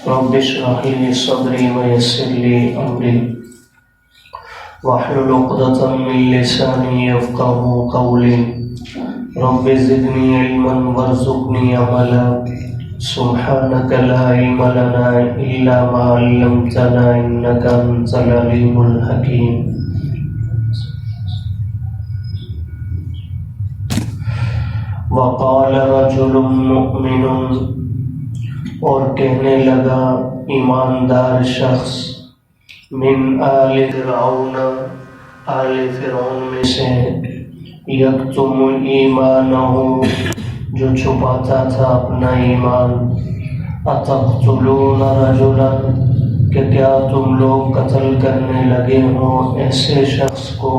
رب اشرح لي صدري ويسر لي أمري واحلل عقدة من لساني يفقهوا قولي رب زدني علما وارزقني عملا سبحانك لا علم لنا إلا ما علمتنا إنك أنت العليم الحكيم. وقال رجل مؤمن، اور کہنے لگا ایماندار شخص، من آل فرعون، آل فرعون میں سے، یکتم ایمانہ، جو چھپاتا تھا اپنا ایمان، اتقتلون رجلا، کہ کیا تم لوگ قتل کرنے لگے ہو ایسے شخص کو،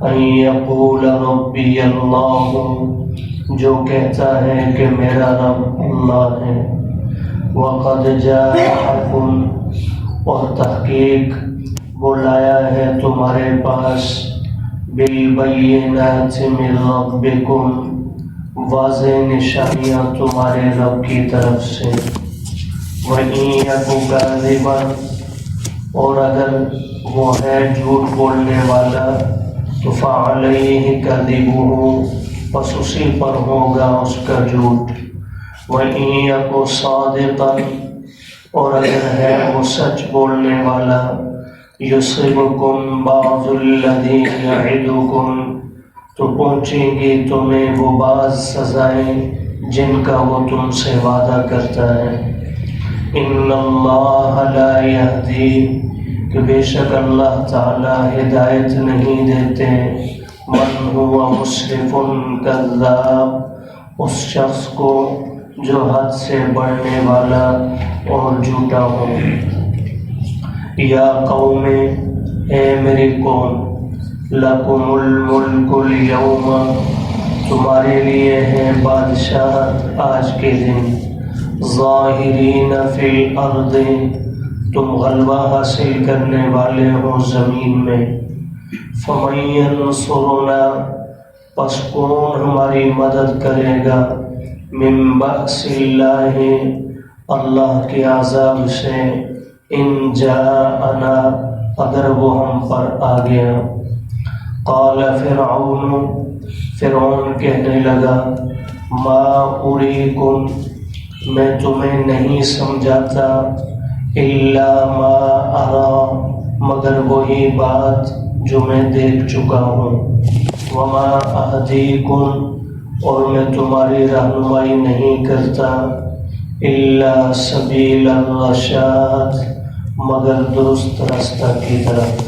ان یقول ربی اللہ، جو کہتا ہے کہ میرا رب اللہ ہے، وقد جاءکم، اور تحقیق وہ لایا ہے تمہارے پاس، بالبینات من ربکم، واضح نشانیاں تمہارے رب کی طرف سے، وَإِن یَکُ کاذبا، اور اگر وہ ہے جھوٹ بولنے والا، تو فعلیہ کذبہ، پس اسی پر ہوگا اس کا جھوٹ، وَإِن یَکُ صادقا، اور اگر ہے وہ سچ بولنے والا، یصبکم بعض الذی یعدکم، تو پہنچیں گی تمہیں وہ بعض سزائیں جن کا وہ تم سے وعدہ کرتا ہے، ان اللہ لا یہدی، کہ بے شک اللہ تعالی ہدایت نہیں دیتے، من هو مسرف کذاب، اس شخص کو جو حد سے بڑھنے والا اور جھوٹا ہو. یا قوم، اے میری قوم، لکم الملک اليوم، تمہارے لیے ہے بادشاہت آج کے دن، ظاہرین فی الارض، تم غلبہ حاصل کرنے والے ہو زمین میں، فمن ینصرنا، پس کون ہماری مدد کرے گا، من بأس اللہ، اللہ کے عذاب سے، ان جاءنا، اگر وہ ہم پر آ گیا. قال فرعون، فرعون کہنے لگا، ما اریکم، میں تمہیں نہیں سمجھاتا، الا ما ارى، مگر وہی بات جو میں دیکھ چکا ہوں، وما اہدیکم، اور میں تمہاری رہنمائی نہیں کرتا، الا سبیل الرشاد، مگر درست راستہ کی طرف.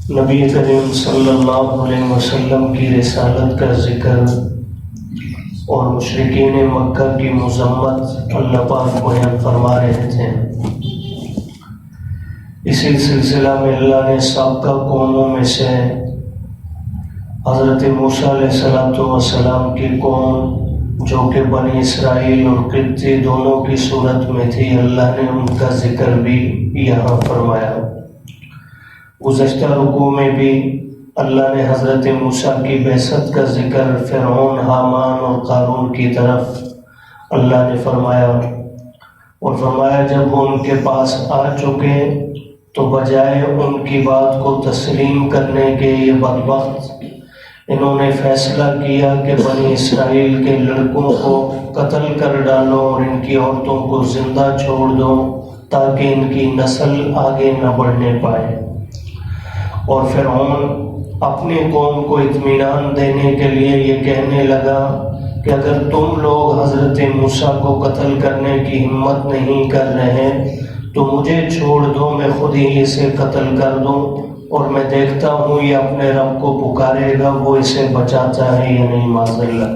نبی کریم صلی اللہ علیہ وسلم کی رسالت کا ذکر اور مشرکین مکہ کی مذمت اللہ پاک بیان فرما رہے تھے. اسی سلسلہ میں اللہ نے سابقہ قوموں میں سے حضرت موسیٰ علیہ السلام کی قوم، جو کہ بنی اسرائیل اور قبطی دونوں کی صورت میں تھی، اللہ نے ان کا ذکر بھی یہاں فرمایا. گزشتہ رکوع میں بھی اللہ نے حضرت موسیٰ کی بعثت کا ذکر فرعون، حامان اور قارون کی طرف اللہ نے فرمایا، اور فرمایا جب وہ ان کے پاس آ چکے تو بجائے ان کی بات کو تسلیم کرنے کے یہ بدبخت، انہوں نے فیصلہ کیا کہ بنی اسرائیل کے لڑکوں کو قتل کر ڈالو اور ان کی عورتوں کو زندہ چھوڑ دو تاکہ ان کی نسل آگے نہ بڑھنے پائے. اور فرعون اپنی قوم کو اطمینان دینے کے لیے یہ کہنے لگا کہ اگر تم لوگ حضرت موسیٰ کو قتل کرنے کی ہمت نہیں کر رہے تو مجھے چھوڑ دو، میں خود ہی اسے قتل کر دوں، اور میں دیکھتا ہوں یہ اپنے رب کو پکارے گا، وہ اسے بچاتا ہے یا نہیں، معاذ اللہ.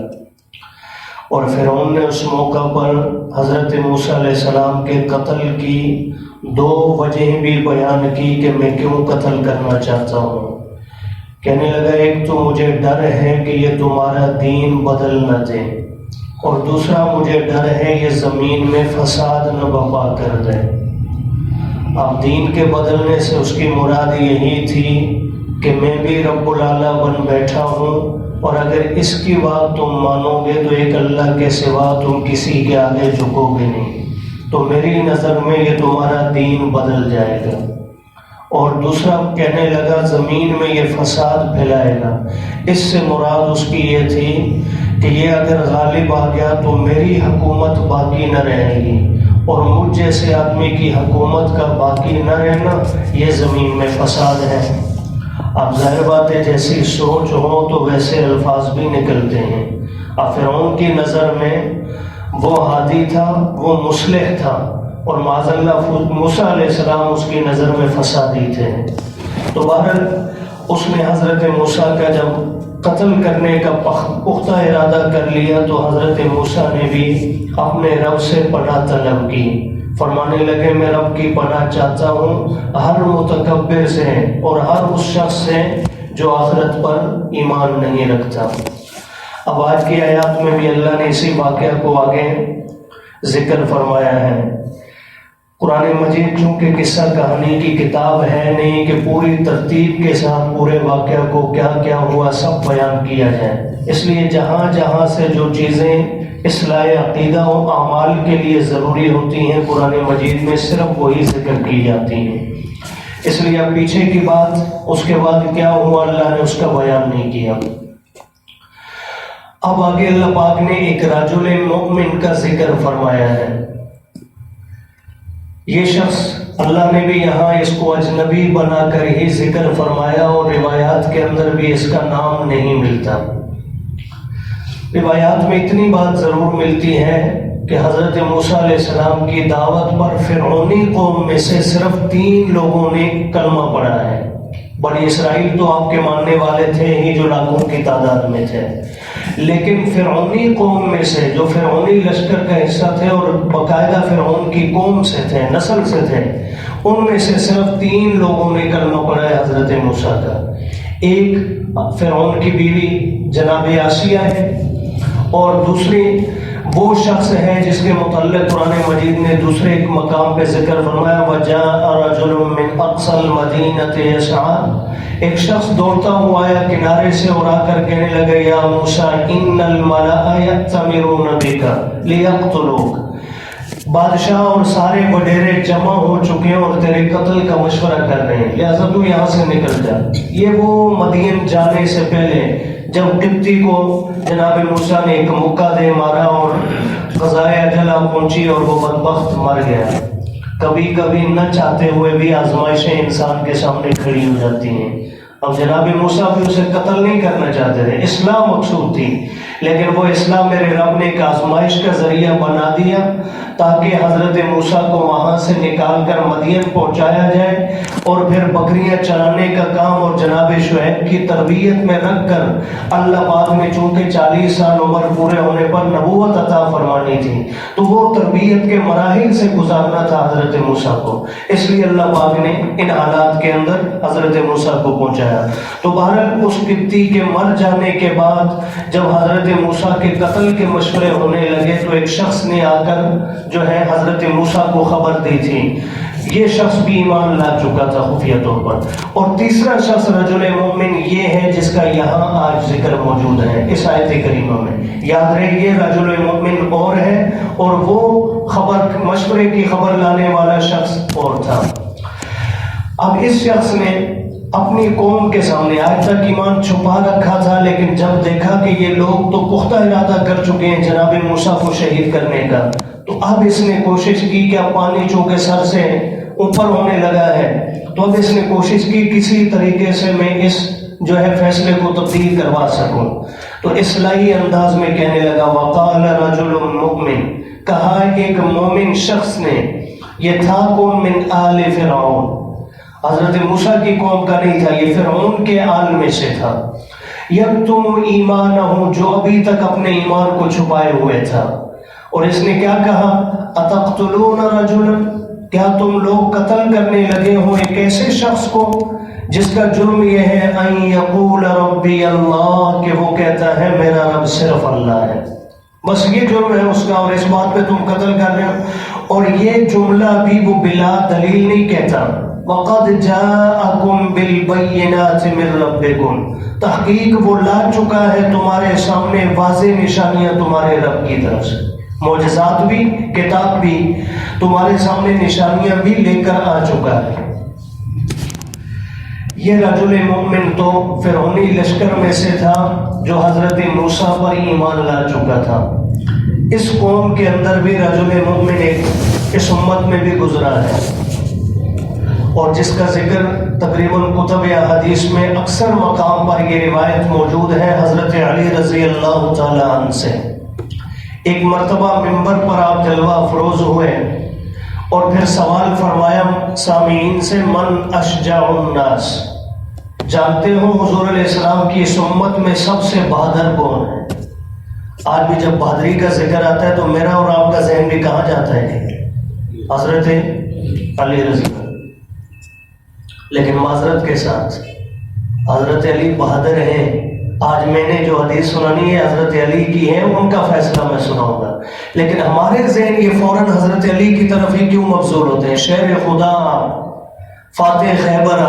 اور فرعون نے اس موقع پر حضرت موسیٰ علیہ السلام کے قتل کی دو وجہ بھی بیان کی کہ میں کیوں قتل کرنا چاہتا ہوں. کہنے لگا، ایک تو مجھے ڈر ہے کہ یہ تمہارا دین بدل نہ دے، اور دوسرا مجھے ڈر ہے یہ زمین میں فساد نہ برپا کر دے. اب دین کے بدلنے سے اس کی مراد یہی تھی کہ میں بھی رب العالی بن بیٹھا ہوں اور اگر اس کی بات تم مانو گے تو ایک اللہ کے سوا تم کسی کے آگے جھکو گے نہیں، تو میری نظر میں یہ تمہارا دین بدل جائے گا۔ اور دوسرا کہنے لگا زمین میں یہ فساد پھیلائے گا۔ اس سے مراد اس کی یہ تھی کہ یہ اگر غالب آ گیا تو میری حکومت باقی نہ رہے گی، اور مجھ جیسے آدمی کی حکومت کا باقی نہ رہنا یہ زمین میں فساد ہے۔ اب ظاہر بات ہے جیسی سوچ ہو تو ویسے الفاظ بھی نکلتے ہیں۔ اب فرعون کی نظر میں وہ ہادی تھا، وہ مصلح تھا، اور معاذ اللہ موسیٰ علیہ السلام اس کی نظر میں فسادی تھے۔ تو بہرحال اس نے حضرت موسیٰ کا جب قتل کرنے کا پختہ ارادہ کر لیا تو حضرت موسیٰ نے بھی اپنے رب سے پناہ طلب کی، فرمانے لگے میں رب کی پناہ چاہتا ہوں ہر متکبر سے اور ہر اس شخص سے جو آخرت پر ایمان نہیں رکھتا۔ اب آج کی آیات میں بھی اللہ نے اسی واقعہ کو آگے ذکر فرمایا ہے۔ قرآن مجید چونکہ قصہ کہانی کی کتاب ہے نہیں کہ پوری ترتیب کے ساتھ پورے واقعہ کو کیا کیا ہوا سب بیان کیا جائے، اس لیے جہاں جہاں سے جو چیزیں اصلاح عقیدہ و اعمال کے لیے ضروری ہوتی ہیں قرآن مجید میں صرف وہی ذکر کی جاتی ہیں، اس لیے اب پیچھے کی بات اس کے بعد کیا ہوا اللہ نے اس کا بیان نہیں کیا۔ اب آگے اللہ پاک نے ایک رجل مؤمن کا ذکر فرمایا ہے۔ یہ شخص اللہ نے بھی یہاں اس کو اجنبی بنا کر ہی ذکر فرمایا، اور روایات کے اندر بھی اس کا نام نہیں ملتا۔ روایات میں اتنی بات ضرور ملتی ہے کہ حضرت موسیٰ علیہ السلام کی دعوت پر فرعونی قوم میں سے صرف 3 لوگوں نے کلمہ پڑھا ہے۔ بنی اسرائیل تو آپ کے ماننے والے تھے ہی جو لاکھوں کی تعداد میں تھے، لیکن فرعونی قوم میں سے جو فرعونی لشکر کا حصہ تھے اور باقاعدہ فرعون کی قوم سے تھے، نسل سے تھے، ان میں سے صرف 3 لوگوں نے کلمہ پڑھا ہے حضرت موسیٰ کا۔ ایک فرعون کی بیوی جناب آسیہ ہے، اور دوسری وہ شخص ہے جس کے متعلق قرآن مجید نے دوسرے ایک مقام پہ ذکر فرمایا وَجَاءَ رَجُلٌ مِّنْ أَقْصَى الْمَدِينَةِ يَسْعَىٰ، ایک شخص دوڑتا ہوا آیا کنارے سے اور آ کر کہنے لگا یا موسیٰ اِنَّ الْمَلَأَ يَأْتَمِرُونَ بِكَ لِيَقْتُلُوكَ، بادشاہ اور سارے وڈیرے جمع ہو چکے ہیں اور تیرے قتل کا مشورہ کر رہے ہیں، لہذا تو یہاں سے نکل جا۔ یہ وہ مدین جانے سے پہلے جب قبطی کو جناب موسیٰ نے ایک مکہ دے مارا اور قضائے اجل پہنچی اور وہ بدبخت مر گیا۔ کبھی کبھی نہ چاہتے ہوئے بھی آزمائشیں انسان کے سامنے کھڑی ہو جاتی ہیں۔ اب جناب موسیٰ بھی اسے قتل نہیں کرنا چاہتے تھے، اصلاح مقصود تھی، لیکن وہ اصلاح میرے رب نے ایک آزمائش کا ذریعہ بنا دیا تاکہ حضرت موسیٰ کو وہاں سے نکال کر مدین پہنچایا جائے، اور پھر بکریاں چرانے کا کام اور جناب شعیب کی تربیت میں رکھ کر اللہ پاک نے چونکہ 40 سال عمر پورے ہونے پر نبوت عطا فرمانی تھی تو وہ تربیت کے مراحل سے گزارنا تھا حضرت موسیٰ کو، اس لیے اللہ پاک نے ان حالات کے اندر حضرت موسیٰ کو پہنچایا۔ تو بہرحال اس قبطی کے مر جانے کے بعد جب حضرت موسیٰ کے قتل کے مشورے ہونے لگے تو ایک شخص نے آ کر جو ہے حضرت موسیٰ کو خبر دی تھی، یہ شخص بھی ایمان لا چکا تھا خفیہ طور پر۔ اور تیسرا شخص رجل مومن یہ ہے جس کا یہاں آج ذکر موجود ہے اس آیت کریمہ میں، یاد رہے یہ رجل مومن اور ہے اور وہ خبر مشورے کی خبر لانے والا شخص اور تھا۔ اب اس شخص نے اپنی قوم کے سامنے آج تک ایمان چھپا رکھا تھا، لیکن جب دیکھا کہ یہ لوگ تو پختہ ارادہ کر چکے ہیں جناب موسیٰ کو شہید کرنے کا، تو اب اس نے کوشش کی کہ اب پانی چونکہ سر سے اوپر ہونے لگا ہے تو اب اس نے کوشش کی کسی طریقے سے میں اس جو ہے فیصلے کو تبدیل کروا سکوں، تو اصلاحی انداز میں کہنے لگا وقال رجل مؤمن، کہا ایک مومن شخص نے، یہ تھا کون؟ من آل فرعون، حضرت موسیٰ کی قوم کا نہیں تھا، یہ فرعون کے آل میں سے تھا، یکتم ایمانہ، جو ابھی تک اپنے ایمان کو چھپائے ہوئے تھا، اور اس نے کیا کہا اتقتلون رجلا، کیا تم لوگ قتل کرنے لگے ہو ایک ایسے شخص کو جس کا جرم یہ ہے ان یقول ربی اللہ، کہ وہ کہتا ہے میرا رب صرف اللہ ہے، بس یہ جرم ہے اس کا، اور اس بات پہ تم قتل کر رہے ہو۔ اور یہ جملہ بھی وہ بلا دلیل نہیں کہتا، وَقَدْ جَاءَكُمْ بِالْبَيِّنَاتِ مِنْ رَبِّكُمْ، تحقیق وہ لا چکا ہے تمہارے سامنے واضح نشانیاں تمہارے رب کی طرف سے، معجزات بھی، کتاب بھی، تمہارے سامنے نشانیاں بھی لے کر آ چکا ہے۔ یہ رجل مومن تو فرعونی لشکر میں سے تھا جو حضرت موسیٰ پر ایمان لا چکا تھا۔ اس قوم کے اندر بھی رجل مومن ایک اس امت میں بھی گزرا ہے، اور جس کا ذکر تقریباً کتب احادیث میں اکثر مقام پر یہ روایت موجود ہے حضرت علی رضی اللہ تعالی عنہ سے۔ ایک مرتبہ منبر پر آپ جلوہ افروز ہوئے اور پھر سوال فرمایا سامعین سے، من اشجع الناس، جانتے ہو حضور علیہ السلام کی اس امت میں سب سے بہادر کون ہے؟ آج بھی جب بہادری کا ذکر آتا ہے تو میرا اور آپ کا ذہن بھی کہاں جاتا ہے؟ حضرت علی رضی اللہ۔ لیکن معذرت کے ساتھ حضرت علی بہادر ہیں۔ آج میں نے جو حدیث سنانی ہے حضرت علی کی ہے، ان کا فیصلہ میں سناؤں گا، لیکن ہمارے ذہن یہ فوراً حضرت علی کی طرف ہی کیوں مبذول ہوتے ہیں؟ شیر خدا، فاتح خیبر،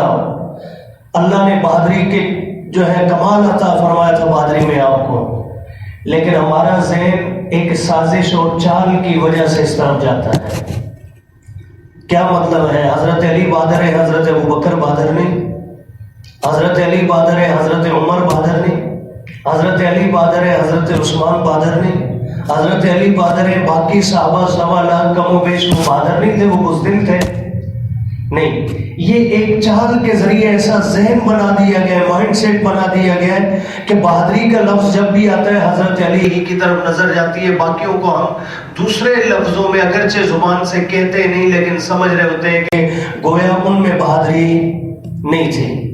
اللہ نے بہادری کے جو ہے کمال عطا فرمایا تھا بہادری میں آپ کو، لیکن ہمارا ذہن ایک سازش اور چال کی وجہ سے اس طرف جاتا ہے۔ کیا مطلب ہے؟ حضرت علی بہادر ہے، حضرت ابوبکر بہادر نہیں؟ حضرت علی بہادر ہے، حضرت عمر بہادر نہیں؟ حضرت علی بہادر ہے، حضرت عثمان بہادر نہیں؟ حضرت علی بہادر ہے، باقی صحابہ 1.25 لاکھ کم و بیش وہ بہادر نہیں تھے، وہ بزدل تھے؟ نہیں، یہ ایک چال کے ذریعے ایسا ذہن بنا دیا گیا ہے، مائنڈ سیٹ بنا دیا گیا ہے کہ بہادری کا لفظ جب بھی آتا ہے حضرت علی ہی کی طرف نظر جاتی ہے، باقیوں کو ہم دوسرے لفظوں میں اگرچہ زبان سے کہتے نہیں لیکن سمجھ رہے ہوتے ہیں کہ گویا ان میں بہادری نہیں تھی۔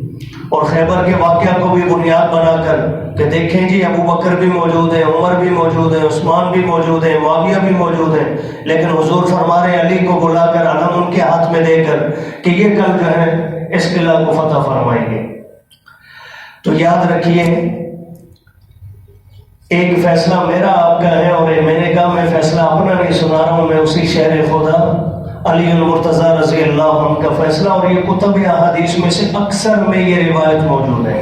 اور خیبر کے واقعہ کو بھی بنیاد بنا کر کہ دیکھیں جی ابو بکر بھی موجود ہے، عمر بھی موجود ہے، عثمان بھی موجود ہے، معاویہ بھی موجود ہے، لیکن حضور فرما رہے علی کو بلا کر علم ان کے ہاتھ میں دے کر کہ یہ کل جو ہے اس قلعہ کو فتح فرمائیں گے۔ تو یاد رکھیے ایک فیصلہ میرا آپ کا ہے، اور میں نے کہا میں فیصلہ اپنا نہیں سنا رہا ہوں، میں اسی شہر خدا علی المرتضیٰ رضی اللہ عنہ کا فیصلہ، اور یہ کتب احادیث میں سے اکثر میں یہ روایت موجود ہے۔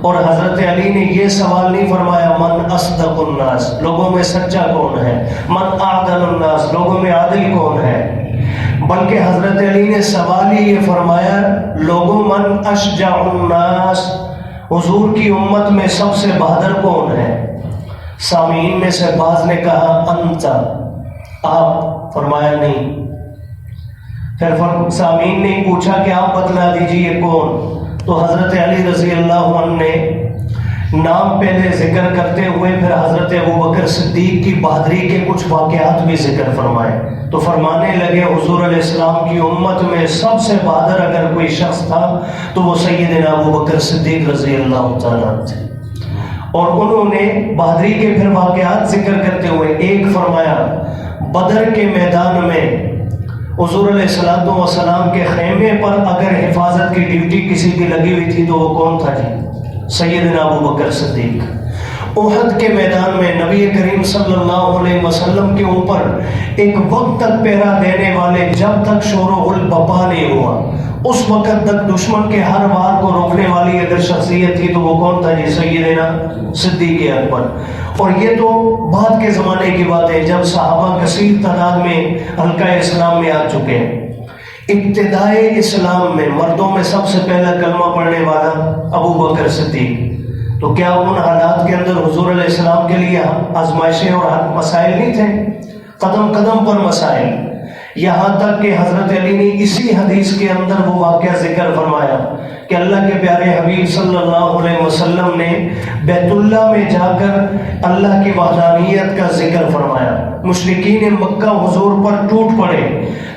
اور حضرت علی نے یہ سوال نہیں فرمایا من اصدق الناس، لوگوں میں سچا کون ہے، من اعدل الناس، لوگوں میں عادل کون ہے، بلکہ حضرت علی نے سوال ہی یہ فرمایا لوگوں من اشجع الناس، حضور کی امت میں سب سے بہادر کون ہے؟ سامعین میں سے بعض نے کہا انت، آپ، فرمایا نہیں۔ پھر سامعین نے پوچھا کہ آپ بتلا دیجئے کون؟ تو حضرت علی رضی اللہ عنہ نے نام پہلے ذکر کرتے ہوئے پھر حضرت ابوبکر صدیق کی بہادری کے کچھ واقعات بھی ذکر فرمائے، تو فرمانے لگے حضور علیہ السلام کی امت میں سب سے بہادر اگر کوئی شخص تھا تو وہ سیدنا ابوبکر صدیق رضی اللہ تعالیٰ تھے۔ اور انہوں نے بہادری کے پھر واقعات ذکر کرتے ہوئے ایک فرمایا بدر کے میدان میں حضور علیہ السلام کے خیمے پر اگر حفاظت کی ڈیوٹی کسی کی لگی ہوئی تھی تو وہ کون تھا جی؟ سیدنا ابوبکر صدیق۔ احد کے میدان میں نبی کریم صلی اللہ علیہ وسلم کے اوپر ایک وقت تک پہرا دینے والے جب تک شور و غل بپا نہیں ہوا اس وقت تک دشمن کے ہر وار کو روکنے والی اگر شخصیت تھی تو وہ کون تھا جی؟ سیدنا صدیق اکبر۔ اور یہ تو بعد کے زمانے کی بات ہے جب صحابہ کثیر تعداد میں حلقہ اسلام میں آ چکے ہیں۔ ابتدائے اسلام میں مردوں میں سب سے پہلا کلمہ پڑھنے والا ابوبکر صدیق، تو کیا ان حالات کے اندر حضور علیہ السلام کے لیے آزمائشیں اور مسائل نہیں تھے؟ قدم قدم پر مسائل، یہاں تک کہ حضرت علی نے اسی حدیث کے اندر وہ واقعہ ذکر فرمایا کہ اللہ کے پیارے حبیب صلی اللہ علیہ وسلم نے بیت اللہ میں جا کر اللہ کی وحدانیت کا ذکر فرمایا۔ مشرکین مکہ حضور پر ٹوٹ پڑے،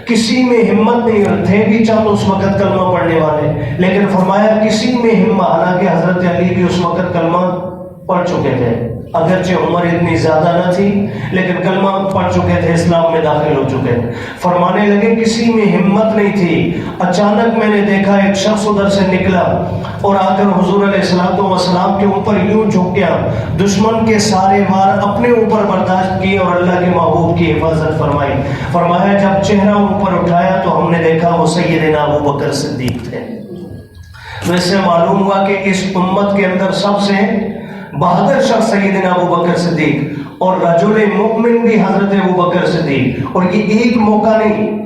کسی میں ہمت نہیں، تھے بھی چند اس وقت کلمہ پڑھنے والے، لیکن فرمایا کسی میں ہمت، حالانکہ حضرت علی بھی اس وقت کلمہ پڑھ چکے تھے، اگرچہ عمر اتنی زیادہ نہ تھی لیکن کلمہ پڑھ چکے تھے، اسلام میں داخل ہو چکے تھے۔ فرمانے لگے کسی میں ہمت نہیں تھی، اچانک میں نے دیکھا ایک شخص ادھر سے نکلا اور آ کر حضور علیہ السلام کے اوپر یوں جھک گیا، دشمن کے سارے وار اپنے اوپر برداشت کیے اور اللہ کے محبوب کی حفاظت فرمائی۔ فرمایا جب چہرہ اوپر اٹھایا تو ہم نے دیکھا وہ سیدنا ابو بکر صدیق تھے۔ تو اس سے معلوم ہوا کہ اس امت کے اندر سب سے بہادر شخص سیدنا ابو بکر صدیق اور رجل مؤمن بھی حضرت ابو بکر صدیق، اور یہ ایک موقع نہیں،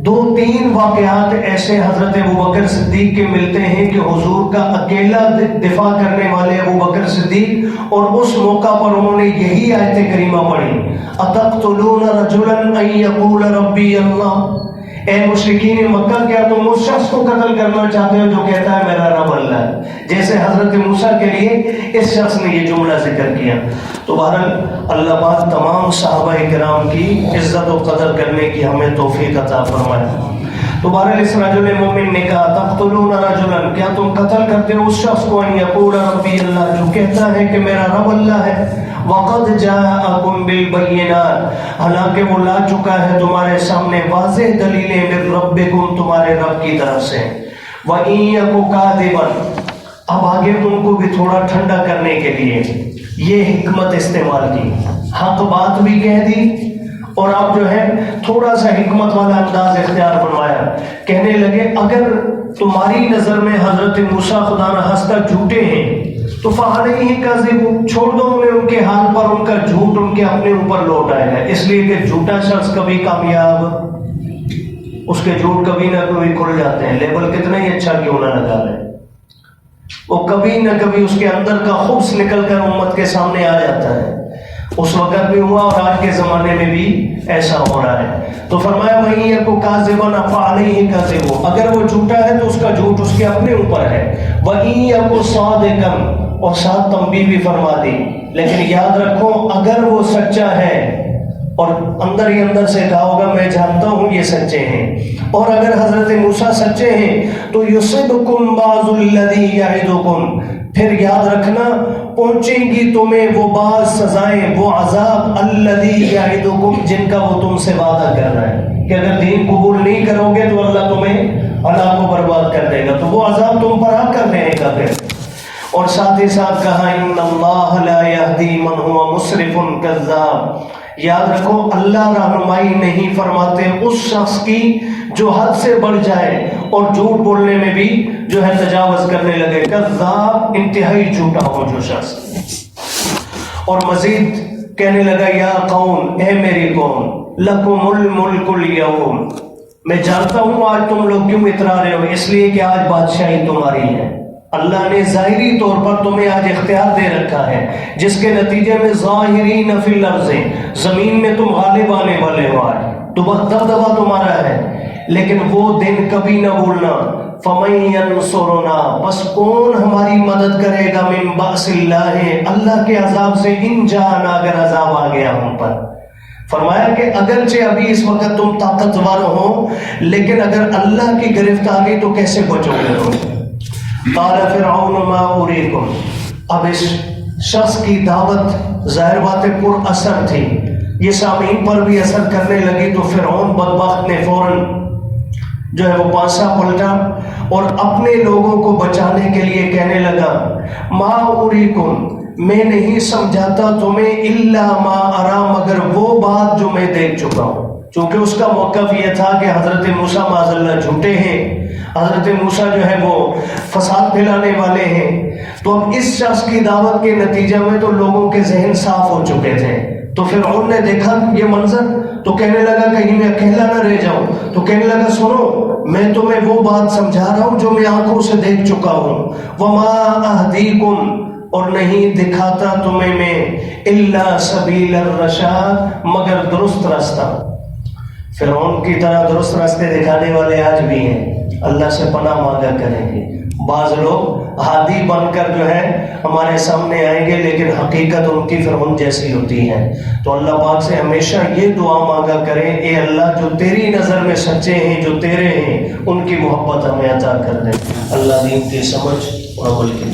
2-3 واقعات ایسے حضرت ابو بکر صدیق کے ملتے ہیں کہ حضور کا اکیلا دفاع کرنے والے ابو بکر صدیق، اور اس موقع پر انہوں نے یہی آیت کریمہ پڑھی، اتقتلون رجلا ان یقول ربی اللہ، اے مشرکین مکہ کیا تم اس شخص کو قتل کرنا چاہتے ہو جو کہتا ہے میرا رب اللہ ہے؟ جیسے حضرت موسیٰ کے لیے اس شخص نے یہ جملہ ذکر کیا۔ تو بہرحال اللہ پاک تمام صحابہ کرام کی عزت و قدر کرنے کی ہمیں توفیق عطا فرمائے۔ تو بہرحال اس رجل مومن نے کہا تقتلون رجلا، کیا تم قتل کرتے ہو اس شخص کو ان یقول ربی اللہ، جو کہتا ہے کہ میرا رب اللہ ہے، وقد جاءکم بالبینات، حالانکہ وہ لا چکا ہے تمہارے سامنے واضح دلیلیں من ربکم، تمہارے رب کی طرف سے، وَإِن یَکُ کاذبا، اب آگے ان کو بھی تھوڑا ٹھنڈا کرنے کے لیے یہ حکمت استعمال کی، حق بات بھی کہہ دی اور اب جو ہے تھوڑا سا حکمت والا انداز اختیار فرمایا۔ کہنے لگے اگر تمہاری نظر میں حضرت موسیٰ خدا نخواستہ جھوٹے ہیں تو فعلیہ کذب، چھوڑ دو انہیں ان کے حال پر، ان کا جھوٹ ان کے اپنے اوپر لوٹ آئے گا، اس لیے کہ جھوٹا شخص کبھی کامیاب، اس کے جھوٹ کبھی نہ کبھی کھل جاتے ہیں، لیبل کتنا ہی اچھا کیوں نہ لگا لیں، وہ کبھی نہ کبھی اس کے اندر کا خبث نکل کر امت کے سامنے آ جاتا ہے۔ اس وقت بھی ہوا اور آج کے زمانے میں بھی ایسا ہو رہا ہے۔ تو فرمایا وہی ہے کو کاذبا فعلیہ کذب، اگر وہ جھوٹا ہے تو اس کا جھوٹ اس کے اپنے اوپر ہے، وہی ہے کو صادقا، اور ساتھ تنبیہ بھی فرما دی، لیکن یاد رکھو اگر وہ سچا ہے اور اندر ہی اندر سے کہا ہوگا میں جانتا ہوں یہ سچے ہیں، اور اگر حضرت موسیٰ سچے ہیں تو یصبکم بعض الذی یعدکم، پھر یاد رکھنا پہنچیں گی تمہیں وہ بعض سزائیں، وہ عذاب الذی یعدکم، جن کا وہ تم سے وعدہ کر رہا ہے کہ اگر دین قبول نہیں کرو گے تو اللہ تمہیں ہلاک و برباد کر دے گا، تو وہ عذاب تم پر آ کر رہے گا پھر۔ اور ساتھ ہی ساتھ کہا ان اللہ لا یہدی من هو مسرف کذاب، یاد رکھو اللہ رہنمائی نہیں فرماتے اس شخص کی جو حد سے بڑھ جائے اور جھوٹ بولنے میں بھی جو ہے تجاوز کرنے لگے، کذاب انتہائی جھوٹا ہو جو شخص۔ اور مزید کہنے لگا یا قوم، اے میری قوم، لکم الملک اليوم، میں جانتا ہوں آج تم لوگ کیوں اترا رہے ہو، اس لیے کہ آج بادشاہی تمہاری ہے، اللہ نے ظاہری طور پر تمہیں آج اختیار دے رکھا ہے، جس کے نتیجے میں ظاہرین فی الارض، زمین میں تم غالب آنے والے ہو، آج دبدبا تمہارا ہے، لیکن وہ دن کبھی نہ بھولنا، فَمَن يَنصُرُنَا، بس کون ہماری مدد کرے گا، من بأس اللہ، اللہ کے عذاب سے، ان جانا، اگر عذاب آ گیا ہم پر۔ فرمایا کہ اگرچہ ابھی اس وقت تم طاقتور ہو لیکن اگر اللہ کی گرفت آ گئی تو کیسے بچو گے تم؟ قال فرعون ما اریکم، اب اس شخص کی دعوت ظاہر بات پر اثر تھی، یہ سامعین پر بھی اثر کرنے لگی، تو فرعون بدبخت نے فوراً جو ہے وہ پاسا پلٹا اور اپنے لوگوں کو بچانے کے لیے کہنے لگا ما اریکم، میں نہیں سمجھاتا تمہیں الا ما ارا، مگر وہ بات جو میں دیکھ چکا ہوں، چونکہ اس کا موقف یہ تھا کہ حضرت موسیٰ معاذ اللہ جھوٹے ہیں، حضرت موسیٰ جو ہے وہ فساد پھیلانے والے ہیں، تو اب اس شخص کی دعوت کے نتیجے میں تو لوگوں کے ذہن صاف ہو چکے تھے، تو فرعون نے دیکھا یہ منظر تو کہنے لگا کہیں میں اکیلا نہ رہ جاؤں، تو کہنے لگا سنو میں تمہیں وہ بات سمجھا رہا ہوں جو میں آنکھوں سے دیکھ چکا ہوں، وما اہدیکم، اور نہیں دکھاتا تمہیں میں الا سبیل الرشاد، مگر درست راستہ۔ فرعون کی طرح درست راستے دکھانے والے آج بھی ہیں، اللہ سے پناہ مانگا کریں گے۔ بعض لوگ ہادی بن کر جو ہے ہمارے سامنے آئیں گے لیکن حقیقت ان کی فرعون جیسی ہوتی ہے، تو اللہ پاک سے ہمیشہ یہ دعا مانگا کریں، اے اللہ جو تیری نظر میں سچے ہیں، جو تیرے ہیں، ان کی محبت ہمیں عطا کر دے۔ اللہ دین کی سمجھ اور عمل کی